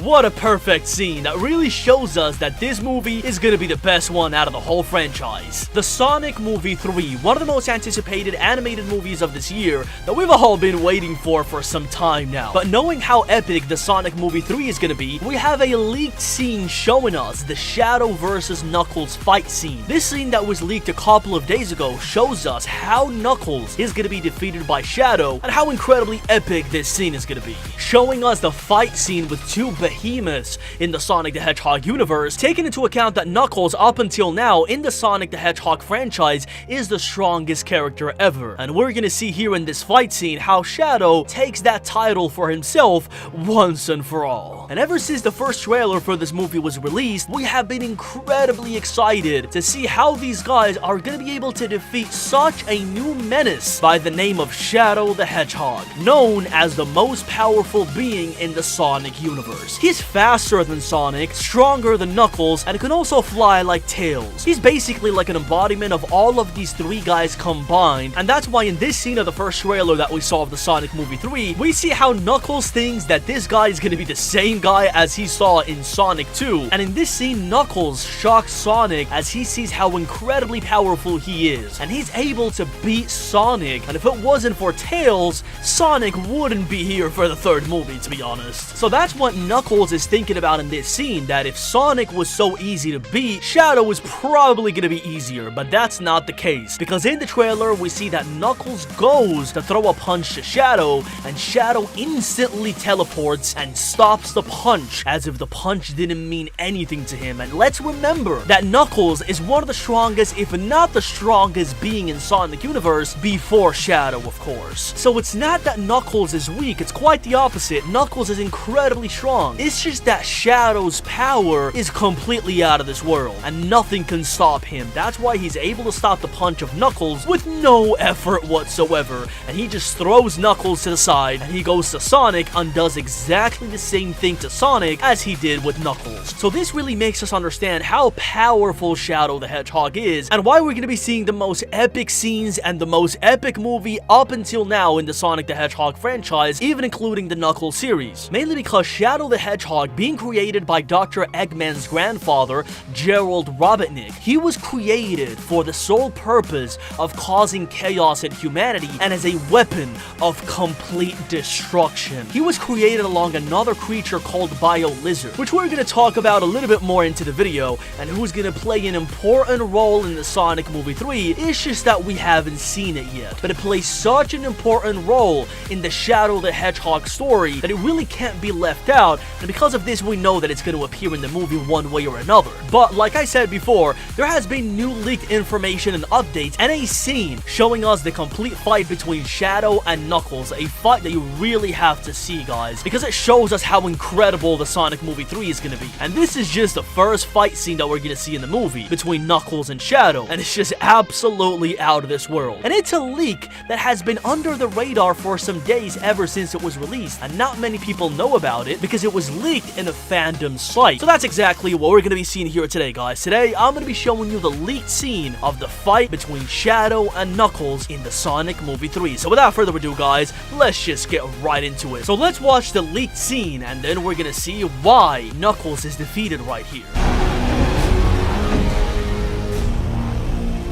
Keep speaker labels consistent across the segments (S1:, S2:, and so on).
S1: What a perfect scene that really shows us that this movie is gonna be the best one out of the whole franchise. The Sonic Movie 3, one of the most anticipated animated movies of this year that we've all been waiting for some time now. But knowing how epic the Sonic Movie 3 is gonna be, we have a leaked scene showing us the Shadow vs. Knuckles fight scene. This scene that was leaked a couple of days ago shows us how Knuckles is gonna be defeated by Shadow and how incredibly epic this scene is gonna be. Showing us the fight scene with two behemoths in the Sonic the Hedgehog universe, taking into account that Knuckles up until now in the Sonic the Hedgehog franchise is the strongest character ever. And we're gonna see here in this fight scene how Shadow takes that title for himself once and for all. And ever since the first trailer for this movie was released, we have been incredibly excited to see how these guys are gonna be able to defeat such a new menace by the name of Shadow the Hedgehog, known as the most powerful being in the Sonic universe. He's faster than Sonic, stronger than Knuckles, and can also fly like Tails. He's basically like an embodiment of all of these three guys combined, and that's why in this scene of the first trailer that we saw of the Sonic Movie 3, we see how Knuckles thinks that this guy is gonna be the same guy as he saw in Sonic 2, and in this scene, Knuckles shocks Sonic as he sees how incredibly powerful he is, and he's able to beat Sonic, and if it wasn't for Tails, Sonic wouldn't be here for the third movie, to be honest. So that's what Knuckles is thinking about in this scene, that if Sonic was so easy to beat, Shadow was probably gonna be easier, but that's not the case, because in the trailer, we see that Knuckles goes to throw a punch to Shadow, and Shadow instantly teleports and stops the punch, as if the punch didn't mean anything to him. And let's remember that Knuckles is one of the strongest, if not the strongest being in Sonic universe, before Shadow, of course. So it's not that Knuckles is weak, it's quite the opposite. Knuckles is incredibly strong. It's just that Shadow's power is completely out of this world, and nothing can stop him. That's why he's able to stop the punch of Knuckles with no effort whatsoever, and he just throws Knuckles to the side, and he goes to Sonic and does exactly the same thing to Sonic as he did with Knuckles. So this really makes us understand how powerful Shadow the Hedgehog is, and why we're going to be seeing the most epic scenes and the most epic movie up until now in the Sonic the Hedgehog franchise, even including the Knuckles series. Mainly because Shadow the Hedgehog, being created by Dr. Eggman's grandfather, Gerald Robotnik, he was created for the sole purpose of causing chaos in humanity and as a weapon of complete destruction. He was created along another creature called Bio Lizard, which we're going to talk about a little bit more into the video, and who's going to play an important role in the Sonic Movie 3. It's just that we haven't seen it yet, but it plays such an important role in the Shadow the Hedgehog story that it really can't be left out, and because of this we know that it's going to appear in the movie one way or another. But like I said before, there has been new leaked information and updates and a scene showing us the complete fight between Shadow and Knuckles, a fight that you really have to see, guys, because it shows us how incredible the Sonic Movie 3 is going to be. And this is just the first fight scene that we're going to see in the movie between Knuckles and Shadow, and it's just absolutely out of this world. And it's a leak that has been under the radar for some days ever since it was released, and not many people know about it because it was leaked in a fandom site. So that's exactly what we're going to be seeing here today, guys. Today, I'm going to be showing you the leaked scene of the fight between Shadow and Knuckles in the Sonic Movie 3. So without further ado, guys, let's just get right into it. So let's watch the leaked scene, and then we're going to see why Knuckles is defeated right here.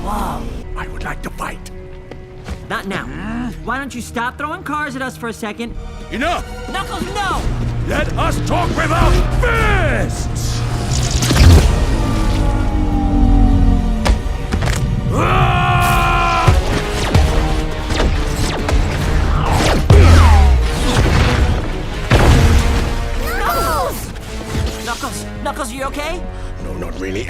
S2: Whoa.
S3: I would like to fight.
S2: Not now. Why don't you stop throwing cars at us for a second?
S3: Enough!
S2: Knuckles, no!
S3: Let us talk with our fists!
S2: Knuckles, you okay?
S3: No, not really.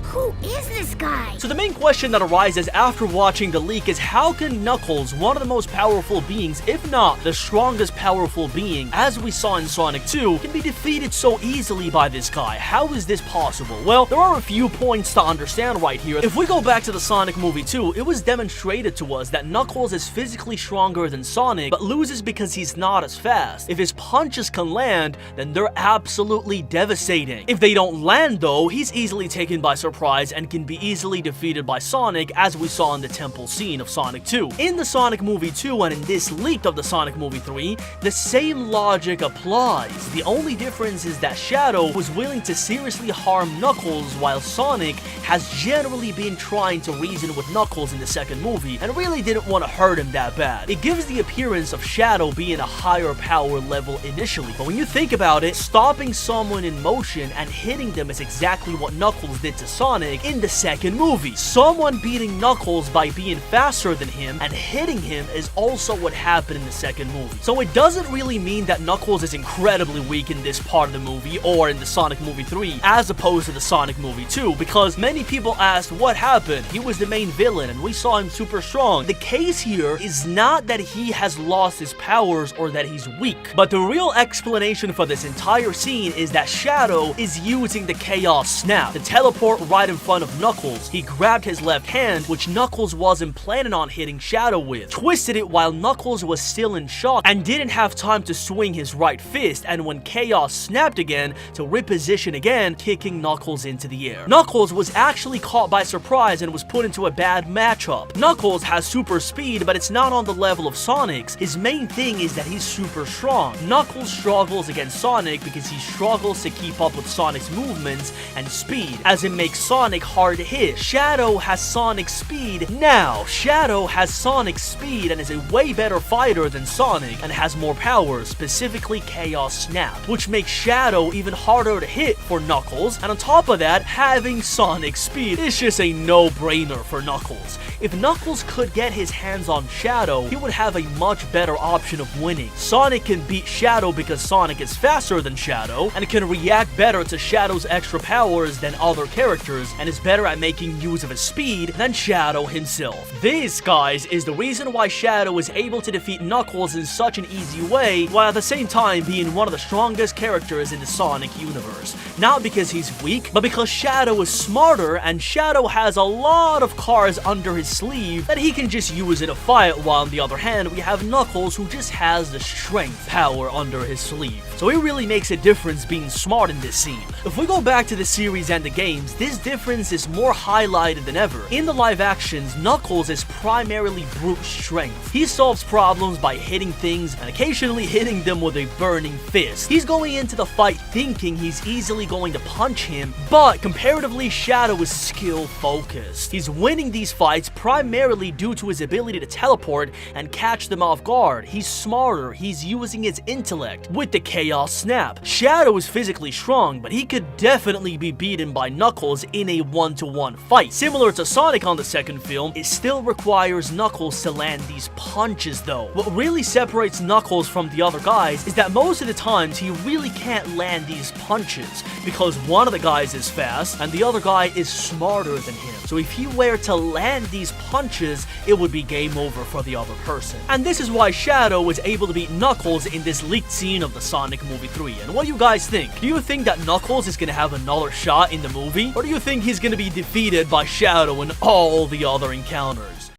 S4: Who is this guy?
S1: So the main question that arises after watching the leak is, how can Knuckles, one of the most powerful beings, if not the strongest powerful being, as we saw in Sonic 2, can be defeated so easily by this guy? How is this possible? Well, there are a few points to understand right here. If we go back to the Sonic Movie 2, it was demonstrated to us that Knuckles is physically stronger than Sonic, but loses because he's not as fast. If his punches can land, then they're absolutely devastating. If they don't land though, he's easily taken by surprise and can be be easily defeated by Sonic, as we saw in the temple scene of Sonic 2. In the Sonic movie 2 and in this leak of the Sonic movie 3, the same logic applies. The only difference is that Shadow was willing to seriously harm Knuckles, while Sonic has generally been trying to reason with Knuckles in the second movie and really didn't want to hurt him that bad. It gives the appearance of Shadow being a higher power level initially, but when you think about it, stopping someone in motion and hitting them is exactly what Knuckles did to Sonic in the second movie. Someone beating Knuckles by being faster than him and hitting him is also what happened in the second movie. So it doesn't really mean that Knuckles is incredibly weak in this part of the movie or in the Sonic movie 3 as opposed to the Sonic movie 2, because many people asked what happened. He was the main villain and we saw him super strong. The case here is not that he has lost his powers or that he's weak, but the real explanation for this entire scene is that Shadow is using the Chaos Snap to teleport right in front of Knuckles. He grabbed his left hand, which Knuckles wasn't planning on hitting Shadow with, twisted it while Knuckles was still in shock and didn't have time to swing his right fist, and when Chaos snapped again, to reposition again, kicking Knuckles into the air. Knuckles was actually caught by surprise and was put into a bad matchup. Knuckles has super speed, but it's not on the level of Sonic's. His main thing is that he's super strong. Knuckles struggles against Sonic because he struggles to keep up with Sonic's movements and speed, as it makes Sonic hard to hit. Shadow has Sonic's speed. Now, Shadow has Sonic's speed and is a way better fighter than Sonic and has more power, specifically Chaos Snap, which makes Shadow even harder to hit for Knuckles, and on top of that, having Sonic's speed is just a no-brainer for Knuckles. If Knuckles could get his hands on Shadow, he would have a much better option of winning. Sonic can beat Shadow because Sonic is faster than Shadow and can react better to Shadow's extra powers than other characters, and is better at making use of his speed than Shadow himself. This, guys, is the reason why Shadow is able to defeat Knuckles in such an easy way, while at the same time being one of the strongest characters in the Sonic universe. Not because he's weak, but because Shadow is smarter, and Shadow has a lot of cards under his sleeve that he can just use in a fight, while on the other hand, we have Knuckles, who just has the strength power under his sleeve. So it really makes a difference being smart in this scene. If we go back to the series and the games, this difference is more highlighted than ever. In the live actions, Knuckles is primarily brute strength. He solves problems by hitting things and occasionally hitting them with a burning fist. He's going into the fight thinking he's easily going to punch him, but comparatively, Shadow is skill focused. He's winning these fights primarily due to his ability to teleport and catch them off guard. He's smarter, he's using his intellect with the Chaos Snap. Shadow is physically strong, but he could definitely be beaten by Knuckles in a one-to-one fight. Similar to Sonic on the second film, it still requires Knuckles to land these punches though. What really separates Knuckles from the other guys is that most of the times he really can't land these punches because one of the guys is fast and the other guy is smarter than him. So if he were to land these punches, it would be game over for the other person. And this is why Shadow was able to beat Knuckles in this leaked scene of the Sonic movie 3. And what do you guys think? Do you think that Knuckles is gonna have another shot in the movie? Or do you think he's gonna be defeated by Shadow in all the other encounters?